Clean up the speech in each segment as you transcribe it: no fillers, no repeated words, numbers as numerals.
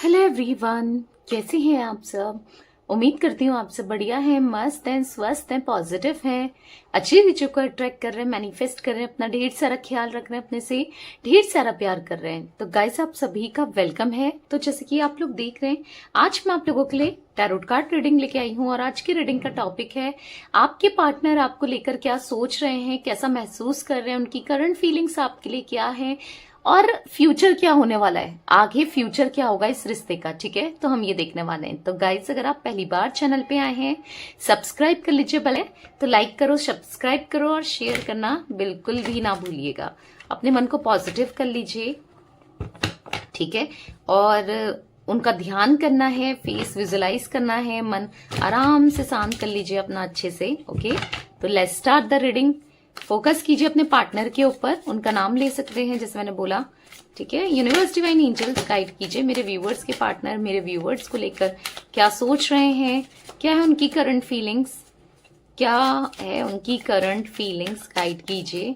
Hello everyone, कैसे हैं आप सब। उम्मीद करती हूँ आप सब बढ़िया हैं, मस्त हैं, स्वस्थ हैं, पॉजिटिव हैं, अच्छी चीजों को अट्रैक्ट कर रहे हैं, मैनिफेस्ट कर रहे हैं, अपना ढेर सारा ख्याल रख रहे हैं, अपने से ढेर सारा प्यार कर रहे हैं। तो गाइस, आप सभी का वेलकम है। तो जैसे कि आप लोग देख रहे हैं, आज मैं आप लोगों के लिए टैरोट कार्ड रीडिंग लेके आई हूँ और आज की रीडिंग का टॉपिक है आपके पार्टनर आपको लेकर क्या सोच रहे हैं, कैसा महसूस कर रहे हैं, उनकी करंट फीलिंग्स आपके लिए क्या है और फ्यूचर क्या होने वाला है, आगे फ्यूचर क्या होगा इस रिश्ते का। ठीक है, तो हम ये देखने वाले हैं। तो गाइस, अगर आप पहली बार चैनल पे आए हैं, सब्सक्राइब कर लीजिए पहले, तो लाइक करो, सब्सक्राइब करो और शेयर करना बिल्कुल भी ना भूलिएगा। अपने मन को पॉजिटिव कर लीजिए, ठीक है, और उनका ध्यान करना है, फेस विजुलाइज करना है, मन आराम से शांत कर लीजिए अपना अच्छे से। ओके, तो let's start the reading. Focus कीजिए अपने पार्टनर के ऊपर, उनका नाम ले सकते हैं जैसे मैंने बोला। ठीक है, यूनिवर्स डिवाइन एंजल्स गाइड कीजिए मेरे व्यूवर्स के पार्टनर मेरे व्यूवर्स को लेकर क्या सोच रहे हैं, क्या है उनकी करंट फीलिंग्स, क्या है उनकी करंट फीलिंग्स, गाइड कीजिए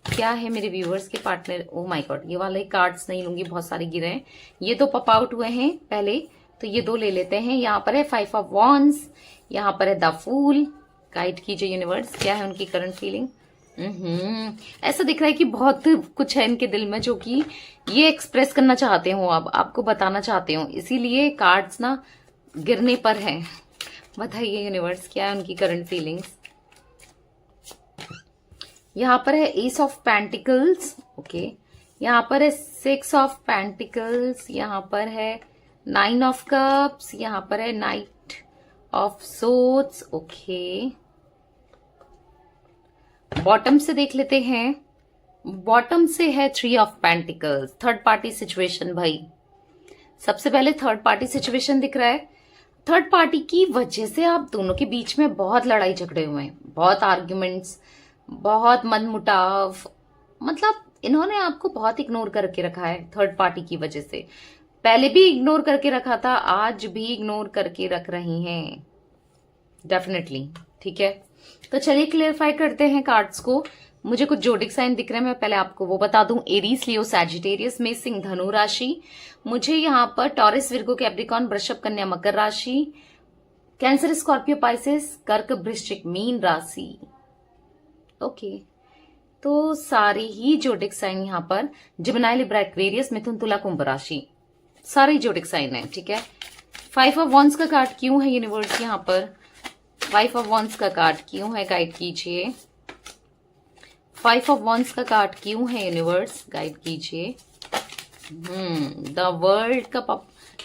क्या है मेरे व्यूवर्स के पार्टनर। ओ माय गॉड, ये वाले कार्ड्स नहीं लूंगी, बहुत सारे गिरे हैं। ये दो पॉप आउट हुए हैं पहले, तो ये दो ले लेते हैं। यहाँ पर है 5 ऑफ वॉन्ड्स, यहाँ पर है द फूल। गाइड कीजिए यूनिवर्स, क्या है उनकी करंट फीलिंग। ऐसा दिख रहा है कि बहुत कुछ है इनके दिल में जो कि ये एक्सप्रेस करना चाहते हो, अब आपको बताना चाहते हो, इसीलिए कार्ड्स ना गिरने पर है। बताइए यूनिवर्स, क्या है उनकी करंट फीलिंग्स। यहाँ पर है एस ऑफ पेंटिकल्स, ओके, यहाँ पर है 6 ऑफ पेंटिकल्स, यहाँ पर है 9 ऑफ कप्स, यहाँ पर है night of swords. Okay, bottom से देख लेते हैं। बॉटम से है 3 of pentacles, third party situation. भाई, सबसे पहले थर्ड पार्टी सिचुएशन दिख रहा है। थर्ड पार्टी की वजह से आप दोनों के बीच में बहुत लड़ाई झगड़े हुए हैं, बहुत आर्ग्यूमेंट्स, बहुत मनमुटाव, मतलब इन्होंने आपको बहुत इग्नोर करके रखा है थर्ड पार्टी की वजह से। पहले भी इग्नोर करके रखा था, आज भी इग्नोर करके रख रही हैं डेफिनेटली। ठीक है, तो चलिए क्लियरफाई करते हैं कार्ड्स को। मुझे कुछ जोडिक साइन दिख रहे हैं, मैं पहले आपको वो बता दूं। एरीज, लियो, सैजिटेरियस में सिंह, धनु राशि। मुझे यहाँ पर टॉरस, विर्गो, कैप्रिकॉर्न, वृषभ, कन्या, मकर राशि। कैंसर, स्कॉर्पियो, पाइसेस, कर्क, वृश्चिक, मीन राशि। ओके, तो सारे ही जोडिक साइन यहाँ पर जिमिनाई, लिब्रा, एक्वेरियस, मिथुन, तुला, कुंभ राशि, सारे जोडिक साइन है। ठीक है, 5 ऑफ वॉन्ड्स का कार्ड क्यों है यूनिवर्स यहाँ पर। 5 ऑफ वॉन्ड्स का कार्ड क्यों है, गाइड कीजिए। 5 ऑफ वॉन्ड्स का कार्ड क्यों है यूनिवर्स, गाइड कीजिए। द वर्ल्ड का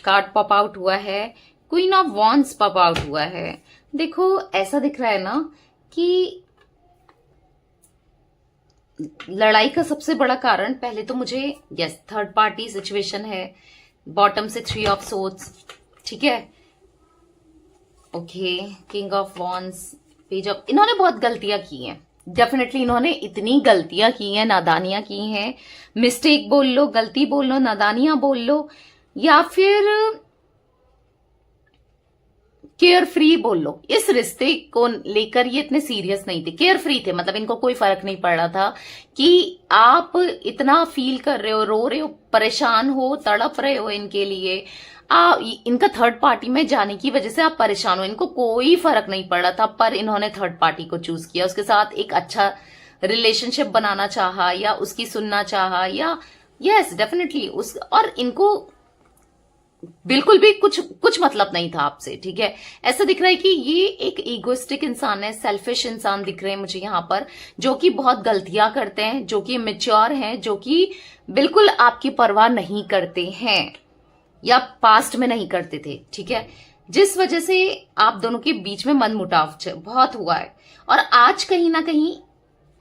कार्ड पॉप आउट हुआ है, queen of wands pop out हुआ है। देखो, ऐसा दिख रहा है ना कि लड़ाई का सबसे बड़ा कारण पहले तो मुझे यस थर्ड पार्टी सिचुएशन है। बॉटम से 3 ऑफ सोर्ड्स, ठीक है, okay, king of wands, page of, इन्होंने बहुत गलतियां की हैं डेफिनेटली। इन्होंने इतनी गलतियां की हैं, नादानियां की हैं, मिस्टेक बोल लो, गलती बोल लो, नादानियां बोल लो, या फिर केयर फ्री बोल लो। इस रिश्ते को लेकर ये इतने सीरियस नहीं थे, केयर फ्री थे, मतलब इनको कोई फर्क नहीं पड़ रहा था कि आप इतना फील कर रहे हो, रो रहे हो, परेशान हो, तड़प रहे हो इनके लिए। इनका थर्ड पार्टी में जाने की वजह से आप परेशान हो, इनको कोई फर्क नहीं पड़ रहा था, पर इन्होंने थर्ड पार्टी को चूज किया, उसके साथ एक अच्छा रिलेशनशिप बनाना चाहा या उसकी सुनना चाहा, या यस डेफिनेटली उस, और इनको बिल्कुल भी कुछ मतलब नहीं था आपसे। ठीक है, ऐसा दिख रहा है कि ये एक इगोइस्टिक इंसान है, सेल्फिश इंसान दिख रहे हैं मुझे यहाँ पर, जो कि बहुत गलतियां करते हैं, जो कि मैच्योर हैं, जो कि बिल्कुल आपकी परवाह नहीं करते हैं या पास्ट में नहीं करते थे। ठीक है, जिस वजह से आप दोनों के बीच में मनमुटाव बहुत हुआ है। और आज कहीं ना कहीं,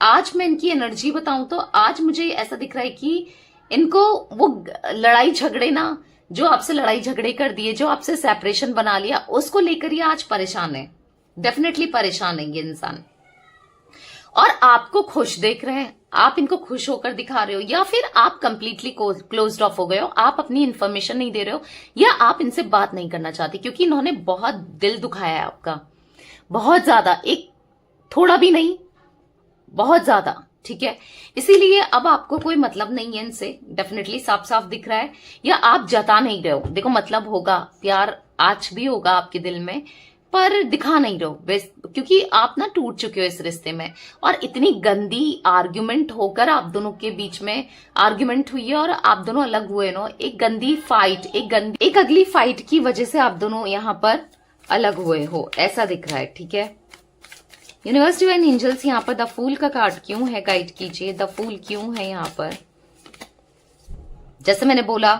आज मैं इनकी एनर्जी बताऊं तो आज मुझे ऐसा दिख रहा है कि इनको वो लड़ाई झगड़े ना, जो आपसे लड़ाई झगड़े कर दिए, जो आपसे सेपरेशन बना लिया, उसको लेकर ये आज परेशान है, डेफिनेटली परेशान है ये इंसान। और आपको खुश देख रहे हैं, आप इनको खुश होकर दिखा रहे हो, या फिर आप कंप्लीटली क्लोज्ड ऑफ हो गए हो, आप अपनी इन्फॉर्मेशन नहीं दे रहे हो, या आप इनसे बात नहीं करना चाहते, क्योंकि इन्होंने बहुत दिल दुखाया है आपका, बहुत ज्यादा, एक थोड़ा भी नहीं, बहुत ज्यादा। ठीक है। इसीलिए अब आपको कोई मतलब नहीं है इनसे, डेफिनेटली साफ साफ दिख रहा है, या आप जता नहीं रहे हो। देखो मतलब होगा, प्यार आज भी होगा आपके दिल में, पर दिखा नहीं रहो, क्योंकि आप ना टूट चुके हो इस रिश्ते में। और इतनी गंदी आर्ग्यूमेंट होकर आप दोनों के बीच में आर्ग्यूमेंट हुई है और आप दोनों अलग हुए नो, एक गंदी फाइट, एक अगली फाइट की वजह से आप दोनों यहाँ पर अलग हुए हो, ऐसा दिख रहा है। ठीक है। यूनिवर्स डिवाइन एंजल्स यहाँ पर द फूल का कार्ड क्यों है, गाइड कीजिए। द फूल क्यों है यहाँ पर? जैसे मैंने बोला,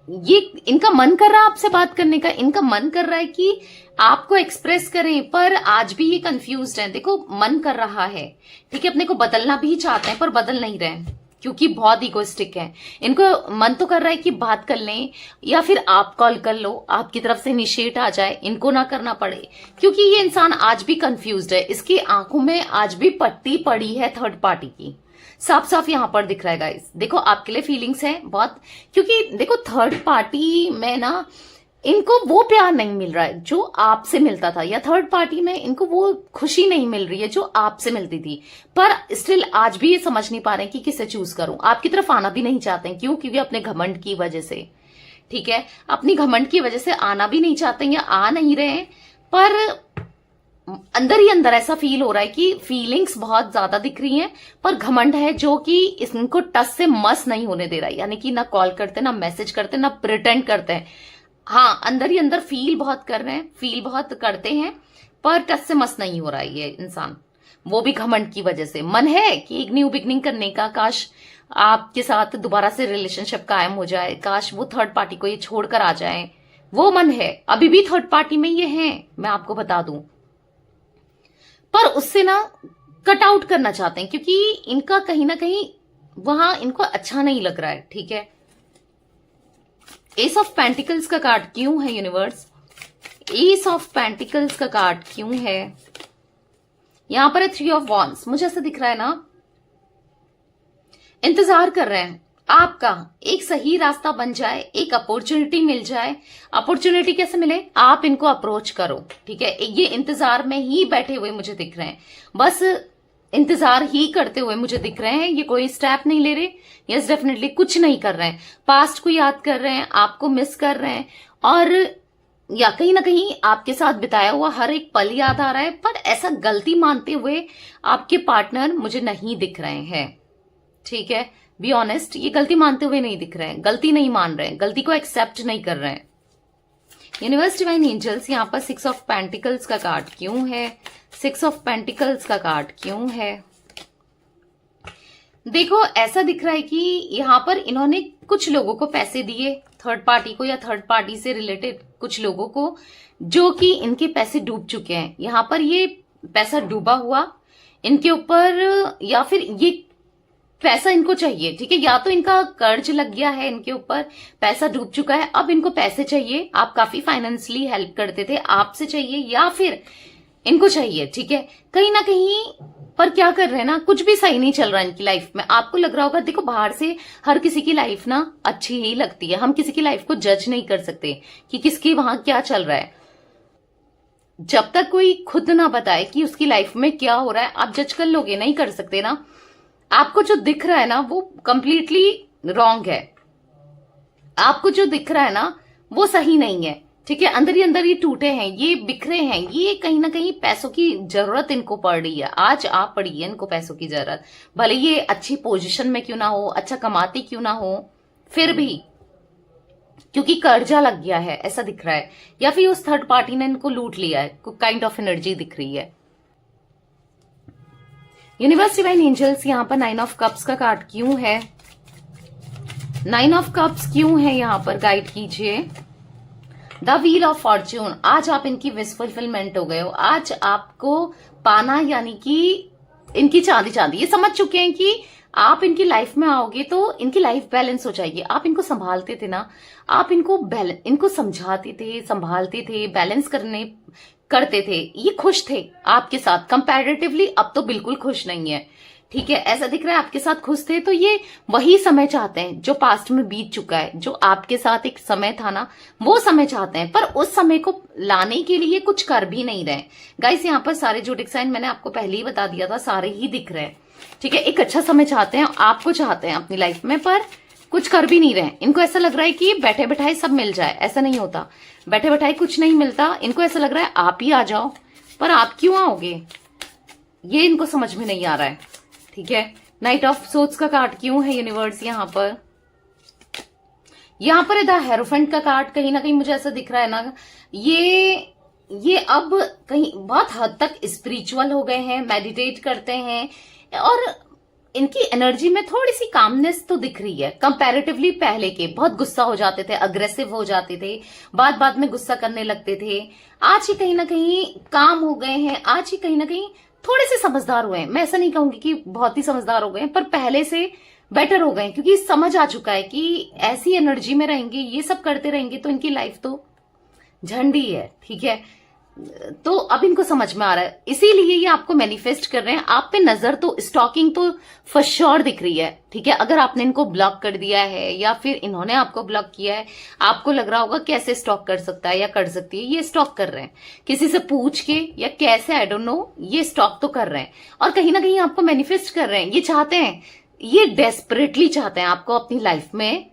ये इनका मन कर रहा है आपसे बात करने का, इनका मन कर रहा है कि आपको एक्सप्रेस करें, पर आज भी ये कंफ्यूज्ड है। देखो मन कर रहा है, ठीक है, अपने को बदलना भी चाहते हैं पर बदल नहीं रहे हैं, क्योंकि बहुत इगोइस्टिक है। इनको मन तो कर रहा है कि बात कर लें, या फिर आप कॉल कर लो, आपकी तरफ से इनिशिएट आ जाए, इनको ना करना पड़े, क्योंकि ये इंसान आज भी कंफ्यूज्ड है। इसकी आंखों में आज भी पट्टी पड़ी है थर्ड पार्टी की, साफ साफ यहां पर दिख रहा है गाइस। देखो आपके लिए फीलिंग्स है बहुत, क्योंकि देखो थर्ड पार्टी में ना इनको वो प्यार नहीं मिल रहा है जो आपसे मिलता था, या थर्ड पार्टी में इनको वो खुशी नहीं मिल रही है जो आपसे मिलती थी, पर स्टिल आज भी ये समझ नहीं पा रहे हैं कि किसे चूज करूं। आपकी तरफ आना भी नहीं चाहते हैं, क्यों? क्योंकि अपने घमंड की वजह से, ठीक है, अपनी घमंड की वजह से आना भी नहीं चाहते हैं या आ नहीं रहे हैं, पर अंदर ही अंदर ऐसा फील हो रहा है कि फीलिंग्स बहुत ज्यादा दिख रही हैं, पर घमंड है जो कि इनको टच से मस नहीं होने दे रहा है। यानी कि ना कॉल करते, ना मैसेज करते, ना प्रिटेंड करते हैं। हाँ, अंदर ही अंदर फील बहुत कर रहे हैं, फील बहुत करते हैं, पर टच से मस नहीं हो रहा है ये इंसान, वो भी घमंड की वजह से। मन है कि एक न्यू बिगनिंग करने का, काश आपके साथ दोबारा से रिलेशनशिप कायम हो जाए, काश वो थर्ड पार्टी को ये छोड़कर आ जाए, वो मन है। अभी भी थर्ड पार्टी में ये है, मैं आपको बता दूं, पर उससे ना कट आउट करना चाहते हैं, क्योंकि इनका कहीं ना कहीं वहां इनको अच्छा नहीं लग रहा है। ठीक है। एस ऑफ पेंटिकल्स का कार्ड क्यों है यूनिवर्स? एस ऑफ पेंटिकल्स का कार्ड क्यों है? यहां पर है 3 ऑफ वॉन्ड्स। मुझे ऐसा दिख रहा है ना, इंतजार कर रहे हैं आपका एक सही रास्ता बन जाए, एक अपॉर्चुनिटी मिल जाए। अपॉर्चुनिटी कैसे मिले? आप इनको अप्रोच करो, ठीक है। ये इंतजार में ही बैठे हुए मुझे दिख रहे हैं, बस इंतजार ही करते हुए मुझे दिख रहे हैं। ये कोई स्टेप नहीं ले रहे, यस डेफिनेटली कुछ नहीं कर रहे हैं, पास्ट को याद कर रहे हैं, आपको मिस कर रहे हैं, और या कहीं ना कहीं आपके साथ बिताया हुआ हर एक पल याद आ रहा है, पर ऐसा गलती मानते हुए आपके पार्टनर मुझे नहीं दिख रहे हैं। ठीक है, बी ऑनेस्ट, ये गलती मानते हुए नहीं दिख रहे हैं, गलती नहीं मान रहे हैं, गलती को एक्सेप्ट नहीं कर रहे हैं। यूनिवर्स डिवाइन एंजल्स यहाँ पर 6 ऑफ पेंटिकल्स का कार्ड क्यों है? 6 ऑफ पेंटिकल्स का कार्ड क्यों है? देखो ऐसा दिख रहा है कि यहाँ पर इन्होंने कुछ लोगों को पैसे दिए, थर्ड पार्टी को या थर्ड पार्टी से रिलेटेड कुछ लोगों को, जो कि इनके पैसे डूब चुके हैं। यहाँ पर ये पैसा डूबा हुआ इनके ऊपर, या फिर ये पैसा इनको चाहिए, ठीक है, या तो इनका कर्ज लग गया है इनके ऊपर, पैसा डूब चुका है, अब इनको पैसे चाहिए। आप काफी फाइनेंशियली हेल्प करते थे, आपसे चाहिए या फिर इनको चाहिए, ठीक है, कहीं ना कहीं। पर क्या कर रहे हैं ना, कुछ भी सही नहीं चल रहा है इनकी लाइफ में। आपको लग रहा होगा, देखो बाहर से हर किसी की लाइफ ना अच्छी ही लगती है, हम किसी की लाइफ को जज नहीं कर सकते कि किसकी वहां क्या चल रहा है। जब तक कोई खुद ना बताए कि उसकी लाइफ में क्या हो रहा है, आप जज कर लोगे? नहीं कर सकते ना। आपको जो दिख रहा है ना वो कंप्लीटली रॉन्ग है, आपको जो दिख रहा है ना वो सही नहीं है, ठीक है। अंदर ही अंदर ये टूटे हैं, ये बिखरे हैं, ये कहीं ना कहीं पैसों की जरूरत इनको पड़ रही है। आज आप पड़ी है इनको पैसों की जरूरत, भले ये अच्छी पोजीशन में क्यों ना हो, अच्छा कमाती क्यों ना हो, फिर भी क्योंकि कर्जा लग गया है ऐसा दिख रहा है, या फिर उस थर्ड पार्टी ने इनको लूट लिया है, काइंड ऑफ एनर्जी दिख रही है। यूनिवर्स डिवाइन एंजल्स यहाँ पर 9 ऑफ कप्स का कार्ड क्यों है? 9 ऑफ कप्स क्यों है यहाँ पर? गाइड कीजिए। The wheel of Fortune. आज आप इनकी विश फुलफिलमेंट हो गए हो, आज आपको पाना, यानी कि इनकी चांदी चांदी, ये समझ चुके हैं कि आप इनकी लाइफ में आओगे तो इनकी लाइफ बैलेंस हो जाएगी। आप इनको संभालते थे ना, आप इनको समझाते थे, संभालते थे, बैलेंस करते थे, ये खुश थे आपके साथ कंपैरेटिवली। अब तो बिल्कुल खुश नहीं है, ठीक है, ऐसा दिख रहा है आपके साथ खुश थे, तो ये वही समय चाहते हैं जो पास्ट में बीत चुका है, जो आपके साथ एक समय था ना, वो समय चाहते हैं, पर उस समय को लाने के लिए कुछ कर भी नहीं रहे। गाइस यहाँ पर सारे ज़ोडिएक साइन मैंने आपको पहले ही बता दिया था, सारे ही दिख रहे हैं। ठीक है, एक अच्छा समय चाहते हैं, आपको चाहते हैं अपनी लाइफ में, पर कुछ कर भी नहीं रहे। इनको ऐसा लग रहा है कि बैठे बैठाए सब मिल जाए, ऐसा नहीं होता। बैठे बैठाए कुछ नहीं मिलता। इनको ऐसा लग रहा है आप ही आ जाओ, पर आप क्यों आओगे, ये इनको समझ में नहीं आ रहा है। ठीक है, नाइट ऑफ सोर्ड्स का कार्ड क्यों है यूनिवर्स यहाँ पर? यहाँ पर द हेरोफेंट का कार्ड कहीं ना कहीं मुझे ऐसा दिख रहा है ना, ये अब कहीं बहुत हद तक स्पिरिचुअल हो गए हैं, मेडिटेट करते हैं, और इनकी एनर्जी में थोड़ी सी कामनेस तो दिख रही है कंपैरेटिवली पहले के। बहुत गुस्सा हो जाते थे, अग्रेसिव हो जाते थे, बात में गुस्सा करने लगते थे। आज ही कहीं ना कहीं काम हो गए हैं, आज ही कहीं ना कहीं थोड़े से समझदार हुए हैं। मैं ऐसा नहीं कहूंगी कि बहुत ही समझदार हो गए हैं, पर पहले से बेटर हो गए हैं, क्योंकि समझ आ चुका है कि ऐसी एनर्जी में रहेंगे, ये सब करते रहेंगे तो इनकी लाइफ तो झंडी है। ठीक है, तो अब इनको समझ में आ रहा है, इसीलिए ये आपको मैनिफेस्ट कर रहे हैं। आप पे नजर तो, स्टॉकिंग तो फॉर श्योर दिख रही है। ठीक है, अगर आपने इनको ब्लॉक कर दिया है या फिर इन्होंने आपको ब्लॉक किया है, आपको लग रहा होगा कैसे स्टॉक कर सकता है या कर सकती है। ये स्टॉक कर रहे हैं किसी से पूछ के या कैसे, आई डोंट नो, ये स्टॉक तो कर रहे हैं और कहीं ना कहीं आपको मैनिफेस्ट कर रहे हैं। ये चाहते हैं, ये डेस्परेटली चाहते हैं आपको अपनी लाइफ में,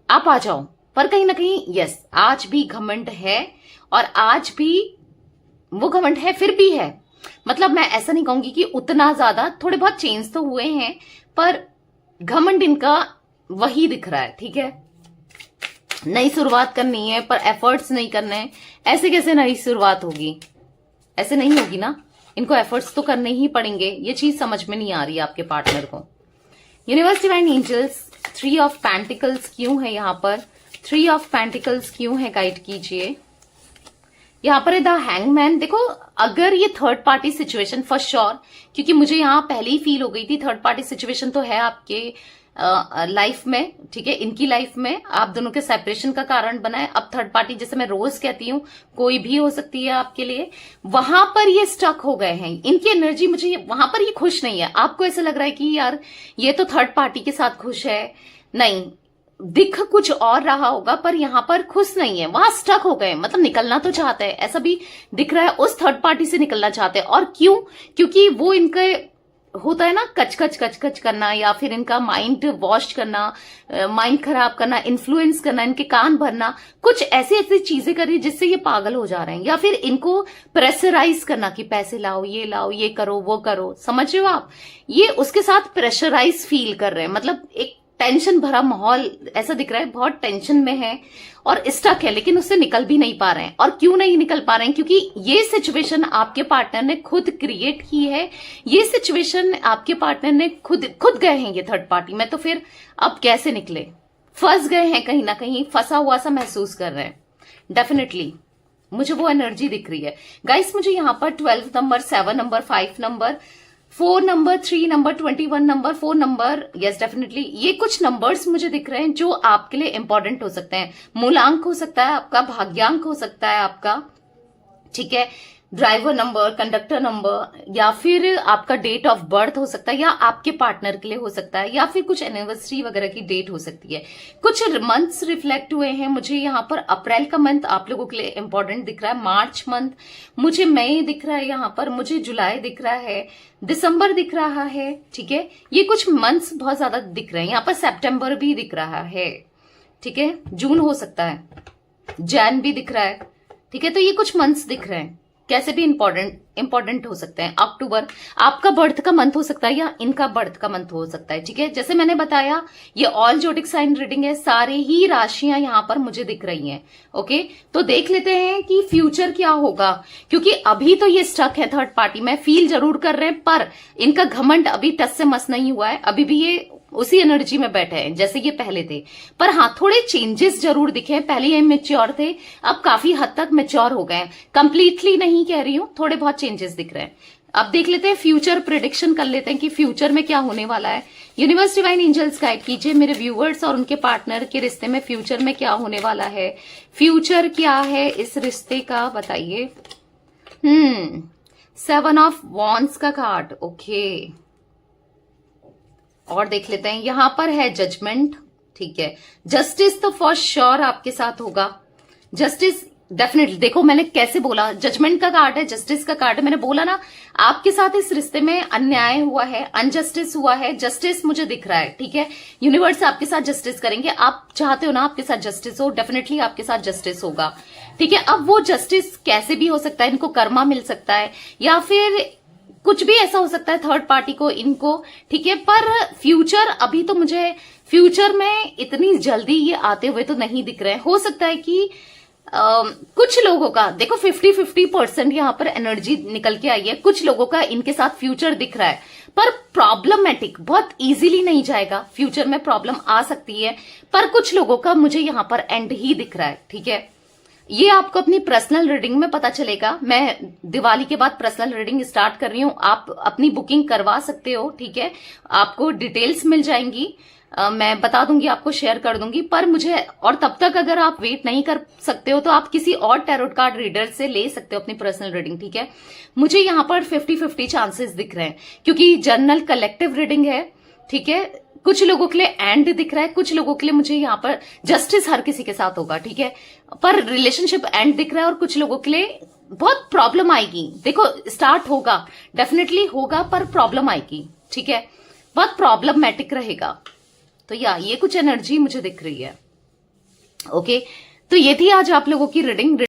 आप आ जाओ। पर कहीं ना कहीं यस, आज भी घमंड है, और आज भी वो घमंड है, फिर भी है। मतलब मैं ऐसा नहीं कहूंगी कि उतना ज्यादा, थोड़े बहुत चेंज तो हुए हैं, पर घमंड इनका वही दिख रहा है। ठीक है, नई शुरुआत करनी है पर एफर्ट्स नहीं करने हैं। ऐसे कैसे नई शुरुआत होगी? ऐसे नहीं होगी ना, इनको एफर्ट्स तो करने ही पड़ेंगे। ये चीज समझ में नहीं आ रही है आपके पार्टनर को। Universe divine angels 3 of pentacles क्यों है यहाँ पर? 3 ऑफ पेंटिकल्स क्यों है? गाइड कीजिए। यहाँ पर द हैंगमैन। देखो, अगर ये third party situation for sure, क्योंकि मुझे यहाँ पहले ही फील हो गई थी थर्ड पार्टी सिचुएशन तो है आपके लाइफ में। ठीक है, इनकी लाइफ में आप दोनों के सेपरेशन का कारण बना है। अब थर्ड पार्टी, जैसे मैं रोज कहती हूँ, कोई भी हो सकती है आपके लिए। वहां पर ये स्टक हो गए हैं, इनकी एनर्जी, मुझे वहां पर ये खुश नहीं है। आपको ऐसा लग रहा है कि यार ये तो थर्ड पार्टी के साथ खुश है, नहीं, दिख कुछ और रहा होगा, पर यहां पर खुश नहीं है, वहां स्टक हो गए। मतलब निकलना तो चाहते हैं, ऐसा भी दिख रहा है, उस थर्ड पार्टी से निकलना चाहते हैं। और क्यों? क्योंकि वो इनके होता है ना, कच करना, या फिर इनका माइंड वॉश करना, माइंड खराब करना, इन्फ्लुएंस करना, इनके कान भरना, कुछ ऐसी ऐसी चीजें करी जिससे ये पागल हो जा रहे हैं। या फिर इनको प्रेशराइज करना कि पैसे लाओ, ये करो, वो करो। समझ रहे हो आप? ये उसके साथ प्रेशराइज फील कर रहे हैं। मतलब एक टेंशन भरा माहौल ऐसा दिख रहा है, बहुत टेंशन में है और स्टक है, लेकिन उससे निकल भी नहीं पा रहे हैं। और क्यों नहीं निकल पा रहे हैं? क्योंकि ये सिचुएशन आपके पार्टनर ने खुद क्रिएट की है। ये सिचुएशन आपके पार्टनर ने खुद गए हैं ये थर्ड पार्टी में, तो फिर अब कैसे निकले? फंस गए हैं, कहीं ना कहीं फंसा हुआ सा महसूस कर रहे हैं। डेफिनेटली मुझे वो एनर्जी दिख रही है। गाइस, मुझे यहाँ पर 12 number, 7 number, 5 number, 4 number, 3 number, 21 number, 4 number, yes definitely ये कुछ नंबर्स मुझे दिख रहे हैं जो आपके लिए इंपॉर्टेंट हो सकते हैं। मूलांक हो सकता है आपका, भाग्यांक हो सकता है आपका, ठीक है, ड्राइवर नंबर, कंडक्टर नंबर, या फिर आपका डेट ऑफ बर्थ हो सकता है, या आपके पार्टनर के लिए हो सकता है, या फिर कुछ एनिवर्सरी वगैरह की डेट हो सकती है। कुछ मंथ्स रिफ्लेक्ट हुए हैं मुझे यहाँ पर। अप्रैल का मंथ आप लोगों के लिए इंपॉर्टेंट दिख रहा है, मार्च मंथ मुझे मई दिख रहा है यहाँ पर, मुझे जुलाई दिख रहा है, दिसंबर दिख रहा है। ठीक है, ये कुछ मंथ्स बहुत ज्यादा दिख रहे हैं। यहाँ पर सितंबर भी दिख रहा है, ठीक है, जून हो सकता है, जैन भी दिख रहा है। ठीक है, तो ये कुछ मंथ्स दिख रहे हैं, कैसे भी इंपॉर्टेंट हो सकते हैं। अक्टूबर आपका बर्थ का मंथ हो सकता है, या इनका बर्थ का मंथ हो सकता है। ठीक है, जैसे मैंने बताया ये ऑल ज़ोडिएक साइन रीडिंग है, सारे ही राशियां यहां पर मुझे दिख रही हैं। ओके, तो देख लेते हैं कि फ्यूचर क्या होगा, क्योंकि अभी तो ये स्टक है थर्ड पार्टी में, फील जरूर कर रहे हैं, पर इनका घमंड अभी टस से मस नहीं हुआ है। अभी भी ये उसी एनर्जी में बैठे हैं जैसे ये पहले थे, पर हाँ थोड़े चेंजेस जरूर दिखे। पहले ये मेच्योर थे, अब काफी हद तक मेच्योर हो गए हैं। कंप्लीटली नहीं कह रही हूं, थोड़े बहुत चेंजेस दिख रहे हैं। अब देख लेते हैं, फ्यूचर प्रिडिक्शन कर लेते हैं कि फ्यूचर में क्या होने वाला है। यूनिवर्स डिवाइन एंजल्स गाइड कीजिए मेरे व्यूअर्स और उनके पार्टनर के रिश्ते में फ्यूचर में क्या होने वाला है। फ्यूचर क्या है इस रिश्ते का, बताइए। 7 ऑफ वॉन्ड्स का कार्ड, ओके, और देख लेते हैं, यहां पर है जजमेंट, ठीक है। जस्टिस तो फॉर श्योर आपके साथ होगा, जस्टिस डेफिनेटली। देखो मैंने कैसे बोला, जजमेंट का कार्ड है, जस्टिस का कार्ड है, मैंने बोला ना आपके साथ इस रिश्ते में अन्याय हुआ है, अनजस्टिस हुआ है, जस्टिस मुझे दिख रहा है, ठीक है। यूनिवर्स आपके साथ जस्टिस करेंगे, आप चाहते हो ना आपके साथ जस्टिस हो, डेफिनेटली आपके साथ जस्टिस होगा, ठीक है। अब वो जस्टिस कैसे भी हो सकता है, इनको कर्मा मिल सकता है या फिर कुछ भी ऐसा हो सकता है थर्ड पार्टी को, इनको, ठीक है। पर फ्यूचर, अभी तो मुझे फ्यूचर में इतनी जल्दी ये आते हुए तो नहीं दिख रहे हैं। हो सकता है कि कुछ लोगों का, देखो 50-50% यहाँ पर एनर्जी निकल के आई है, कुछ लोगों का इनके साथ फ्यूचर दिख रहा है, पर प्रॉब्लमेटिक, बहुत इजीली नहीं जाएगा, फ्यूचर में प्रॉब्लम आ सकती है, पर कुछ लोगों का मुझे यहाँ पर एंड ही दिख रहा है, ठीक है। ये आपको अपनी पर्सनल रीडिंग में पता चलेगा। मैं दिवाली के बाद पर्सनल रीडिंग स्टार्ट कर रही हूं, आप अपनी बुकिंग करवा सकते हो, ठीक है। आपको डिटेल्स मिल जाएंगी, मैं बता दूंगी, आपको शेयर कर दूंगी। पर मुझे, और तब तक अगर आप वेट नहीं कर सकते हो तो आप किसी और टैरोट कार्ड रीडर से ले सकते हो अपनी पर्सनल रीडिंग, ठीक है। मुझे यहाँ पर 50-50 चांसेस दिख रहे हैं, क्योंकि जनरल कलेक्टिव रीडिंग है, ठीक है। कुछ लोगों के लिए एंड दिख रहा है, कुछ लोगों के लिए मुझे यहाँ पर जस्टिस हर किसी के साथ होगा, ठीक है। पर रिलेशनशिप एंड दिख रहा है, और कुछ लोगों के लिए बहुत प्रॉब्लम आएगी। देखो स्टार्ट होगा, डेफिनेटली होगा, पर प्रॉब्लम आएगी, ठीक है, बहुत प्रॉब्लमैटिक रहेगा। तो ये कुछ एनर्जी मुझे दिख रही है, ओके। तो ये थी आज आप लोगों की रीडिंग।